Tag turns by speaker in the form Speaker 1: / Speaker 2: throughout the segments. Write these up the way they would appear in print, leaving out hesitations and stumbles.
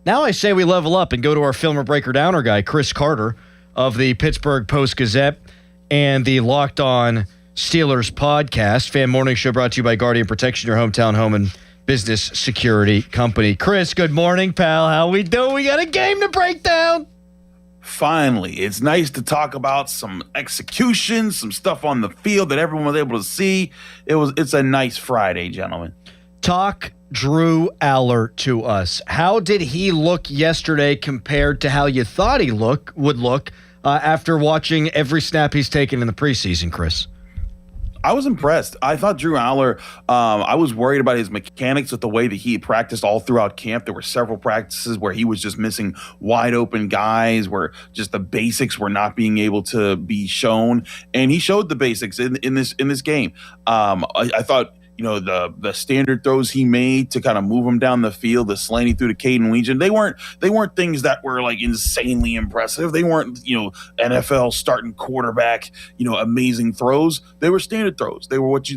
Speaker 1: Now I say we level up and go to our filmer breaker downer guy, Chris Carter of the Pittsburgh Post-Gazette and the Locked On Steelers podcast. Fan Morning Show brought to you by Guardian Protection, your hometown home and business security company. Chris, good morning, pal. How we doing? We got a game to break down.
Speaker 2: Finally, it's nice to talk about some execution, some stuff on the field that everyone was able to see. It's a nice Friday, gentlemen.
Speaker 1: Talk Drew Aller to us. How did he look yesterday compared to how you thought he would look after watching every snap he's taken in the preseason, Chris?
Speaker 2: I was impressed. I thought Drew Aller, I was worried about his mechanics with the way that he practiced all throughout camp. There were several practices where he was just missing wide open guys, where just the basics were not being able to be shown. And he showed the basics in this game. I thought, the standard throws he made to kind of move him down the field, the slanty through to Caden Legion, they weren't things that were like insanely impressive. They weren't, NFL starting quarterback, amazing throws. They were standard throws. They were what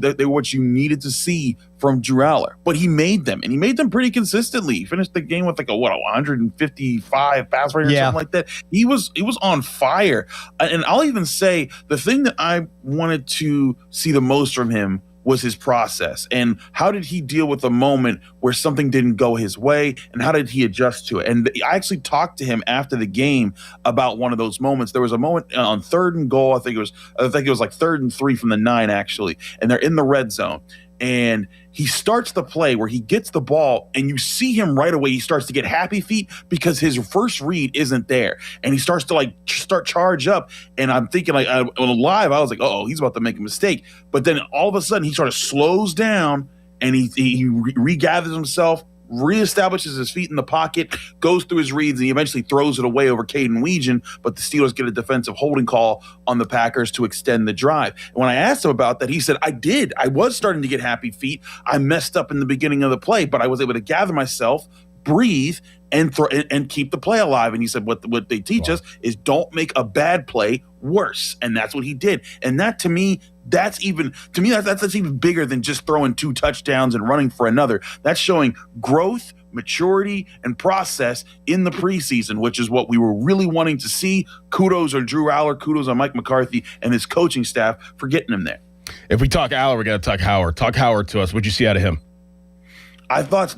Speaker 2: you needed to see from Drew Aller. But he made them, and he made them pretty consistently. He finished the game with 155 pass rate or something like that. He was on fire. And I'll even say the thing that I wanted to see the most from him was his process, and how did he deal with a moment where something didn't go his way, and how did he adjust to it? And I actually talked to him after the game about one of those moments. There was a moment on 3rd and goal. I think it was like 3rd and 3 from the 9 actually, and they're in the red zone. And he starts the play where he gets the ball, and you see him right away. He starts to get happy feet because his first read isn't there, and he starts to start charge up. And I'm thinking on live, I was like, "Oh, he's about to make a mistake." But then all of a sudden, he sort of slows down, and he regathers himself, reestablishes his feet in the pocket, goes through his reads, and he eventually throws it away over Caden Legion, but the Steelers get a defensive holding call on the Packers to extend the drive. And when I asked him about that, he said, I was starting to get happy feet. I messed up in the beginning of the play, but I was able to gather myself, breathe, and keep the play alive. And he said, what they teach us is don't make a bad play worse. And that's what he did. And that to me, that's even bigger than just throwing 2 touchdowns and running for another. That's showing growth, maturity, and process in the preseason, which is what we were really wanting to see. Kudos on Drew Aller, kudos on Mike McCarthy and his coaching staff for getting him there.
Speaker 3: If we talk Aller, we got to talk Howard. Talk Howard to us. What'd you see out of him?
Speaker 2: I thought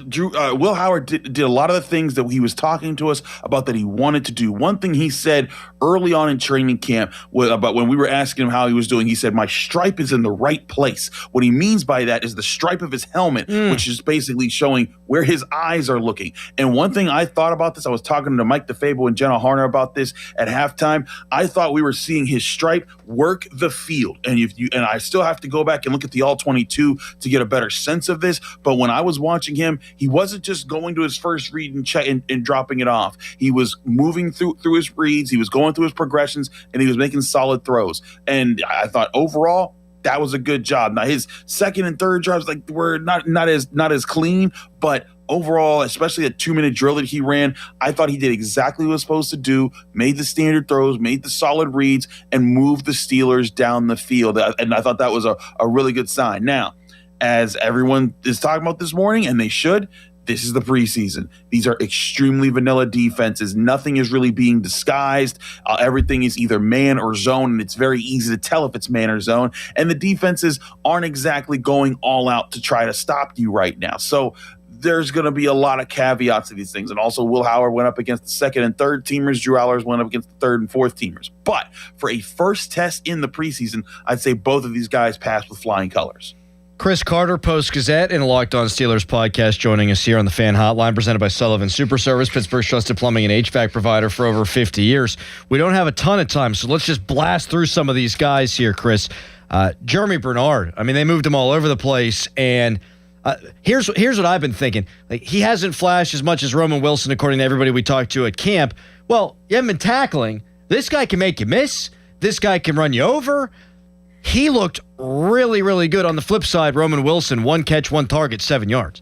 Speaker 2: Will Howard did a lot of the things that he was talking to us about that he wanted to do. One thing he said early on in training camp about when we were asking him how he was doing, he said, "My stripe is in the right place." What he means by that is the stripe of his helmet, which is basically showing where his eyes are looking. And one thing I thought about this, I was talking to Mike DeFabo and Jenna Harner about this at halftime. I thought we were seeing his stripe work the field. And I still have to go back and look at the All-22 to get a better sense of this. But when I was watching him, he wasn't just going to his first read and dropping it off. He was moving through his reads, he was going through his progressions, and he was making solid throws. And I thought overall, that was a good job. Now his second and third drives were not as clean, but overall, especially that 2-minute drill that he ran, I thought he did exactly what he was supposed to do, made the standard throws, made the solid reads, and moved the Steelers down the field. And I thought that was a really good sign. Now, as everyone is talking about this morning, and they should, this is the preseason. These are extremely vanilla defenses. Nothing is really being disguised. Everything is either man or zone, and it's very easy to tell if it's man or zone. And the defenses aren't exactly going all out to try to stop you right now. So there's going to be a lot of caveats to these things. And also, Will Howard went up against the 2nd and 3rd teamers. Drew Aller went up against the 3rd and 4th teamers. But for a first test in the preseason, I'd say both of these guys passed with flying colors.
Speaker 1: Chris Carter, Post-Gazette, and a Locked On Steelers podcast joining us here on the Fan Hotline, presented by Sullivan Super Service, Pittsburgh's trusted plumbing and HVAC provider for over 50 years. We don't have a ton of time, so let's just blast through some of these guys here, Chris. Jeremy Bernard, I mean, they moved him all over the place, and here's what I've been thinking. He hasn't flashed as much as Roman Wilson, according to everybody we talked to at camp. Well, you haven't been tackling. This guy can make you miss. This guy can run you over. He looked really, really good. On the flip side, Roman Wilson, 1 catch, 1 target, 7 yards.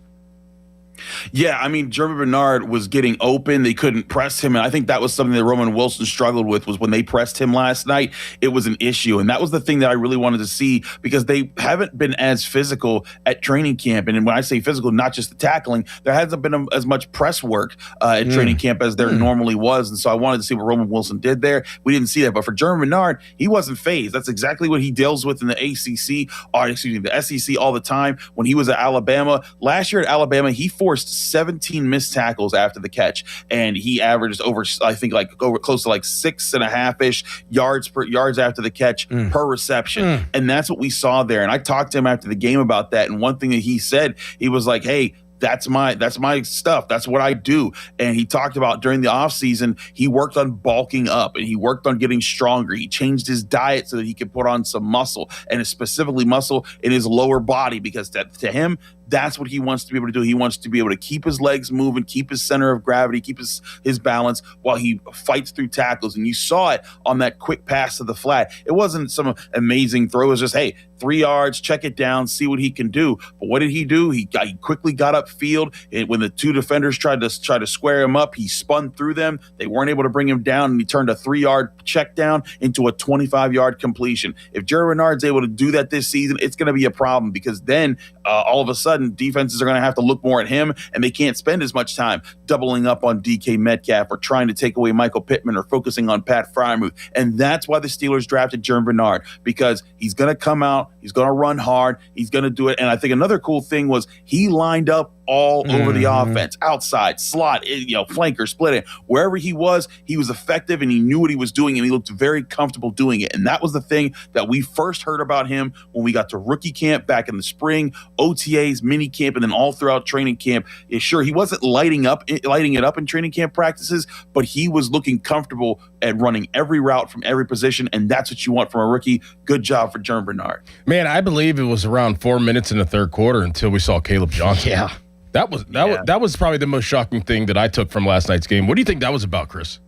Speaker 2: Yeah, I mean, German Bernard was getting open. They couldn't press him. And I think that was something that Roman Wilson struggled with, was when they pressed him last night, it was an issue. And that was the thing that I really wanted to see, because they haven't been as physical at training camp. And when I say physical, not just the tackling, there hasn't been as much press work at training camp as there normally was. And so I wanted to see what Roman Wilson did there. We didn't see that. But for German Bernard, he wasn't phased. That's exactly what he deals with in the ACC, or excuse me, the SEC all the time. When he was at Alabama, last year at Alabama, he forced 17 missed tackles after the catch, and he averaged over, I think, over close to 6.5-ish yards after the catch per reception. And that's what we saw there. And I talked to him after the game about that. And one thing that he said, he was like, hey, that's my stuff. That's what I do. And he talked about during the offseason, he worked on bulking up and he worked on getting stronger. He changed his diet so that he could put on some muscle, and specifically muscle in his lower body, because to him, that's what he wants to be able to do. He wants to be able to keep his legs moving, keep his center of gravity, keep his balance while he fights through tackles. And you saw it on that quick pass to the flat. It wasn't some amazing throw. It was just, hey, 3 yards, check it down, see what he can do. But what did he do? He quickly got upfield. When the two defenders tried to square him up, he spun through them. They weren't able to bring him down, and he turned a 3-yard check down into a 25-yard completion. If Gerald Bernard's able to do that this season, it's going to be a problem, because then all of a sudden, defenses are going to have to look more at him, and they can't spend as much time doubling up on DK Metcalf or trying to take away Michael Pittman or focusing on Pat Freiermuth. And that's why the Steelers drafted Gerald Bernard, because he's going to come out, he's going to run hard, he's going to do it. And I think another cool thing was he lined up all over the offense, outside, slot, flanker, split it. Wherever he was effective, and he knew what he was doing, and he looked very comfortable doing it. And that was the thing that we first heard about him when we got to rookie camp back in the spring, OTAs, mini camp, and then all throughout training camp. Sure, he wasn't lighting it up in training camp practices, but he was looking comfortable at running every route from every position, and that's what you want from a rookie. Good job for Gerald Bernard.
Speaker 3: Man, I believe it was around 4 minutes in the third quarter until we saw Caleb Johnson.
Speaker 1: Yeah.
Speaker 3: That was probably the most shocking thing that I took from last night's game. What do you think that was about, Chris?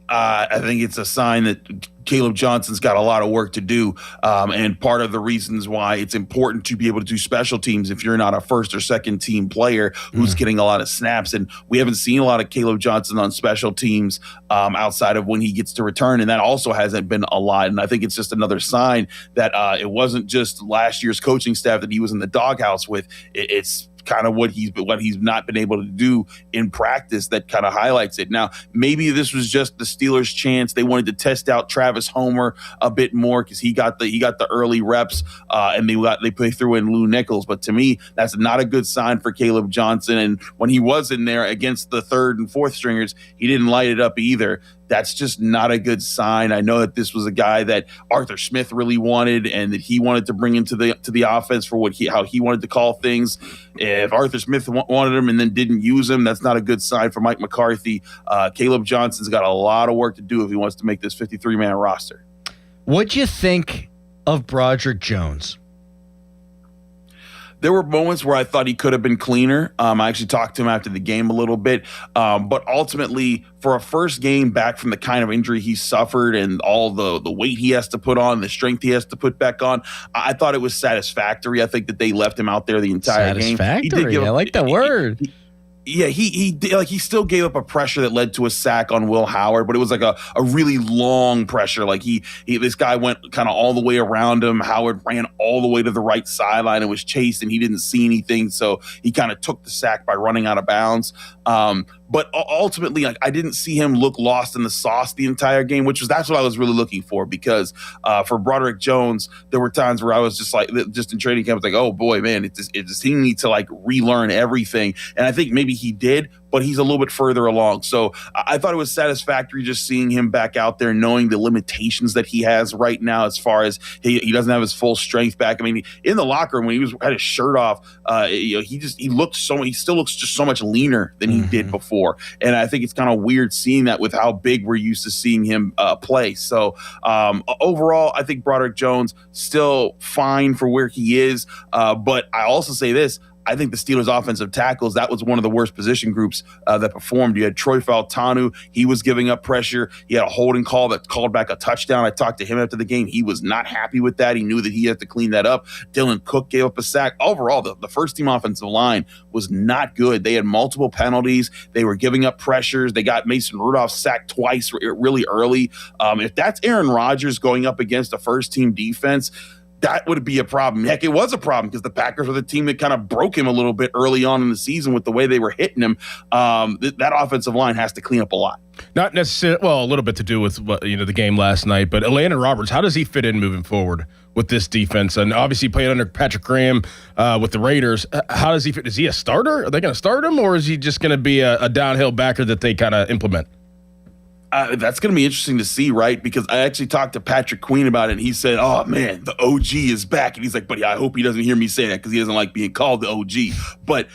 Speaker 2: I think it's a sign that Caleb Johnson's got a lot of work to do. And part of the reasons why it's important to be able to do special teams if you're not a first or second team player who's getting a lot of snaps. And we haven't seen a lot of Caleb Johnson on special teams outside of when he gets to return. And that also hasn't been a lot. And I think it's just another sign that it wasn't just last year's coaching staff that he was in the doghouse with. It's kind of what he's not been able to do in practice that kind of highlights it. Now, maybe this was just the Steelers' chance. They wanted to test out Travis Homer a bit more because he got the early reps, and they threw in Lou Nichols. But to me, that's not a good sign for Caleb Johnson. And when he was in there against the third and fourth stringers, he didn't light it up either. That's just not a good sign. I know that this was a guy that Arthur Smith really wanted, and that he wanted to bring into the offense for how he wanted to call things. If Arthur Smith wanted him and then didn't use him, that's not a good sign for Mike McCarthy. Caleb Johnson's got a lot of work to do if he wants to make this 53-man roster.
Speaker 1: What'd you think of Broderick Jones?
Speaker 2: There were moments where I thought he could have been cleaner. I actually talked to him after the game a little bit. But ultimately, for a first game back from the kind of injury he suffered and all the weight he has to put on, the strength he has to put back on, I thought it was satisfactory. I think that they left him out there the entire game.
Speaker 1: Satisfactory? I like that word.
Speaker 2: Yeah, he still gave up a pressure that led to a sack on Will Howard, but it was like a really long pressure. Like this guy went kind of all the way around him. Howard ran all the way to the right sideline and was chased, and he didn't see anything, so he kind of took the sack by running out of bounds. But ultimately, I didn't see him look lost in the sauce the entire game, that's what I was really looking for. Because for Broderick Jones, there were times where I was just in training camp, I was like, oh boy, man, he needs to relearn everything. And I think maybe he did, but he's a little bit further along. So I thought it was satisfactory just seeing him back out there, knowing the limitations that he has right now as far as he doesn't have his full strength back. I mean, in the locker room when he had his shirt off, he still looks just so much leaner than he did before. And I think it's kind of weird seeing that with how big we're used to seeing him play. So overall, I think Broderick Jones still fine for where he is. But I also say this, I think the Steelers' offensive tackles, that was one of the worst position groups that performed. You had Troy Faltanu. He was giving up pressure. He had a holding call that called back a touchdown. I talked to him after the game. He was not happy with that. He knew that he had to clean that up. Dylan Cook gave up a sack. Overall, the first-team offensive line was not good. They had multiple penalties. They were giving up pressures. They got Mason Rudolph sacked twice really early. If that's Aaron Rodgers going up against a first-team defense, that would be a problem. Heck, it was a problem because the Packers were the team that kind of broke him a little bit early on in the season with the way they were hitting him. That offensive line has to clean up a lot.
Speaker 3: Not necessarily, well, a little bit to do with the game last night, but Landon Roberts, how does he fit in moving forward with this defense? And obviously played under Patrick Graham with the Raiders. How does he fit? Is he a starter? Are they going to start him, or is he just going to be a downhill backer that they kind of implement?
Speaker 2: That's going to be interesting to see, right? Because I actually talked to Patrick Queen about it, and he said, "Oh man, the OG is back." And he's like, "Buddy, I hope he doesn't hear me say that because he doesn't like being called the OG." But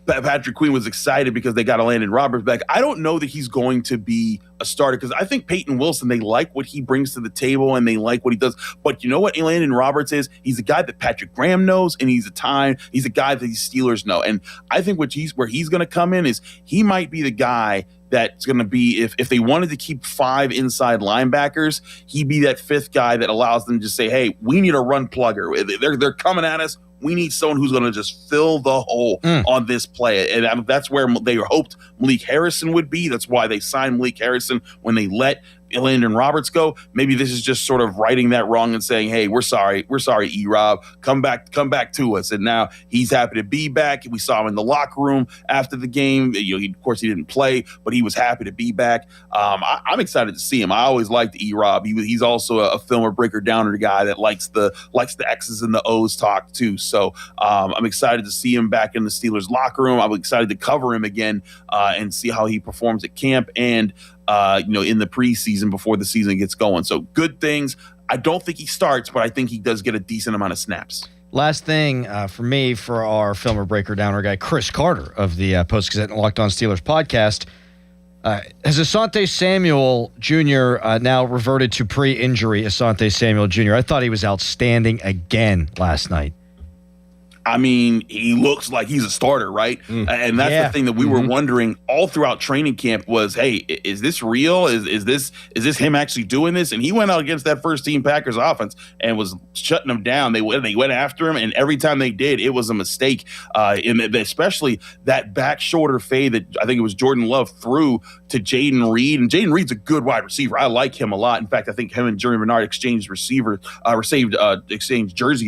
Speaker 2: Patrick Queen was excited because they got a Landon Roberts back. I don't know that he's going to be a starter because I think Peyton Wilson, they like what he brings to the table and they like what he does. But you know what Landon Roberts is? He's a guy that Patrick Graham knows, and he's a guy that the Steelers know. And I think where he's going to come in is he might be the guy that's going to be, if they wanted to keep 5 inside linebackers, he'd be that 5th guy that allows them to say, hey, we need a run plugger. They're coming at us. We need someone who's going to just fill the hole on this play. And that's where they hoped Malik Harrison would be. That's why they signed Malik Harrison when they let Landon Roberts go. Maybe this is just sort of righting that wrong and saying, hey, we're sorry, E-Rob, come back to us. And now he's happy to be back. We saw him in the locker room after the game. Of course, he didn't play, but he was happy to be back. I'm excited to see him. I always liked E-Rob. He's also a filmer, breaker, downer guy that likes the X's and the O's talk too. So I'm excited to see him back in the Steelers locker room. I'm excited to cover him again and see how he performs at camp and in the preseason before the season gets going. So good things. I don't think he starts, but I think he does get a decent amount of snaps.
Speaker 1: Last thing for me, for our filmer, breaker, downer guy, Chris Carter of the Post-Gazette and Locked On Steelers podcast, has Asante Samuel Jr. Now reverted to pre-injury Asante Samuel Jr.? I thought he was outstanding again last night.
Speaker 2: I mean, he looks like he's a starter, right? And that's the thing that we were wondering all throughout training camp was, hey, is this real? Is this him actually doing this? And he went out against that first team Packers offense and was shutting them down. They went after him, and every time they did, it was a mistake. Especially that back shoulder fade that I think it was Jordan Love threw to Jaden Reed. And Jaden Reed's a good wide receiver. I like him a lot. In fact, I think him and Jerry Bernard exchanged jerseys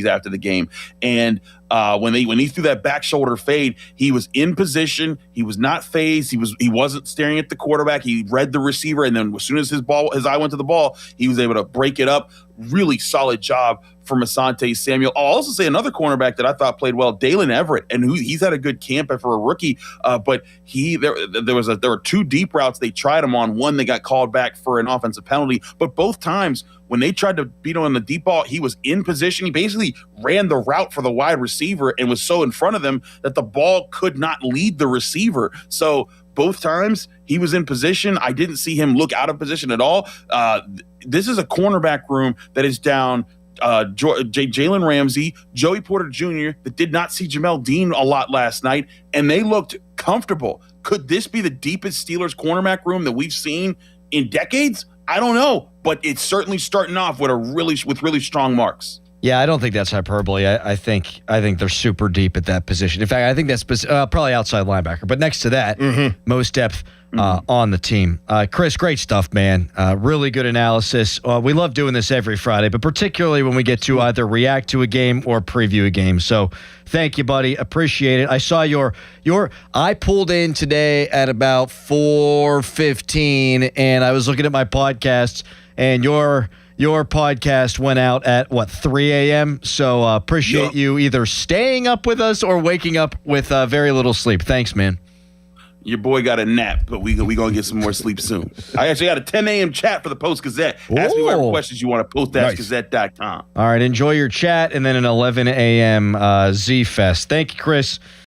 Speaker 2: after the game. And when he threw that back shoulder fade, he was in position. He was not phased. He wasn't staring at the quarterback. He read the receiver, and then as soon as his eye went to the ball, he was able to break it up. Really solid job from Asante Samuel. I'll also say another cornerback that I thought played well, Dalen Everett, and he's had a good camp for a rookie. But there were 2 deep routes they tried him on. One they got called back for an offensive penalty, but both times when they tried to beat him on the deep ball, he was in position. He basically ran the route for the wide receiver and was so in front of them that the ball could not lead the receiver. So both times he was in position. I didn't see him look out of position at all. This is a cornerback room that is down Jalen Ramsey, Joey Porter Jr., that did not see Jamel Dean a lot last night, and they looked comfortable. Could this be the deepest Steelers cornerback room that we've seen in decades? I don't know, but it's certainly starting off with really strong marks.
Speaker 1: Yeah, I don't think that's hyperbole. I think they're super deep at that position. In fact, I think that's probably outside linebacker. But next to that, most depth on the team. Chris, great stuff, man. Really good analysis. We love doing this every Friday, but particularly when we get to either react to a game or preview a game. So thank you, buddy. Appreciate it. I saw I pulled in today at about 4:15, and I was looking at my podcasts, and your podcast went out at 3 a.m. So appreciate you either staying up with us or waking up with very little sleep. Thanks, man.
Speaker 2: Your boy got a nap, but we gonna get some more sleep soon. I actually got a 10 a.m. chat for the Post-Gazette. Ask me whatever questions you want to post@gazette.com.
Speaker 1: All right, enjoy your chat, and then an 11 a.m. Z-Fest. Thank you, Chris.